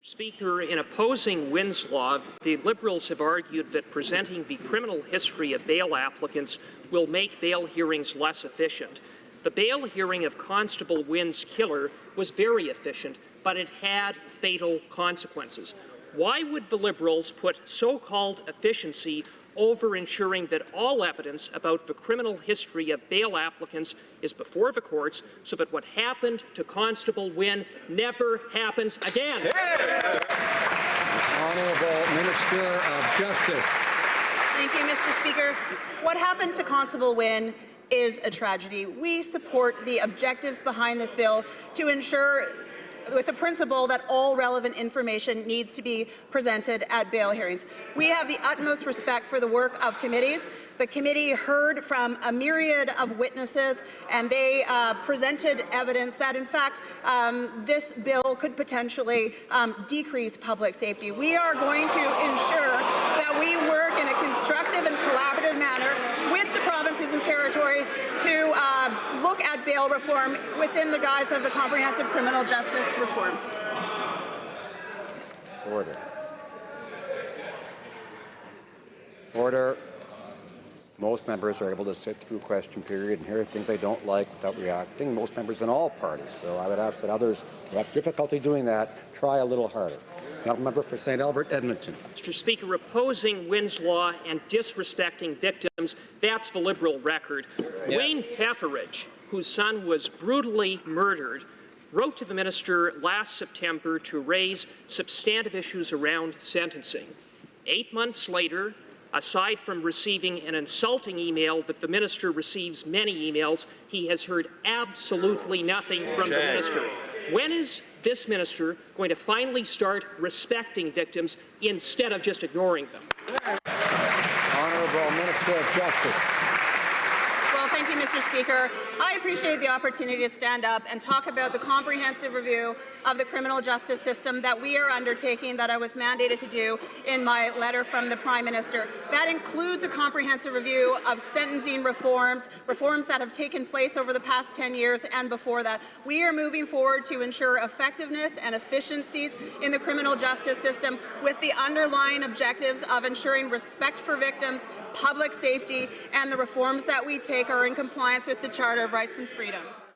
Speaker, in opposing Wynns law, the Liberals have argued that presenting the criminal history of bail applicants will make bail hearings less efficient. The bail hearing of Constable Wynns' killer was very efficient, but it had fatal consequences. Why would the Liberals put so-called efficiency over ensuring that all evidence about the criminal history of bail applicants is before the courts so that what happened to Constable Wynn never happens again? Yeah. Honourable Minister of Justice. Thank you, Mr. Speaker. What happened to Constable Wynn is a tragedy. We support the objectives behind this bill to ensure with the principle that all relevant information needs to be presented at bail hearings. We have the utmost respect for the work of committees. The committee heard from a myriad of witnesses, and they presented evidence that, in fact, this bill could potentially decrease public safety. We are going to ensure that we work in a constructive and collaborative manner with the provinces and territories to look at bail reform within the guise of the comprehensive criminal justice reform. Order. Order. Most members are able to sit through question period and hear things they don't like without reacting. Most members in all parties. So I would ask that others who have difficulty doing that try a little harder. Now, member for St. Albert, Edmonton. Mr. Speaker, opposing Wynns law and disrespecting victims, that's the Liberal record. Yeah. Wayne Pefferidge, whose son was brutally murdered, wrote to the minister last September to raise substantive issues around sentencing. 8 months later, aside from receiving an insulting email that the minister receives many emails, he has heard absolutely nothing from the minister. When is this minister going to finally start respecting victims instead of just ignoring them? Honourable Minister of Justice. Well, thank you, Mr. Speaker. I appreciate the opportunity to stand up and talk about the comprehensive review of the criminal justice system that we are undertaking, that I was mandated to do in my letter from the Prime Minister. That includes a comprehensive review of sentencing reforms that have taken place over the past 10 years and before that. We are moving forward to ensure effectiveness and efficiencies in the criminal justice system with the underlying objectives of ensuring respect for victims, public safety, and the reforms that we take are in compliance with the Charter of Rights and Freedoms.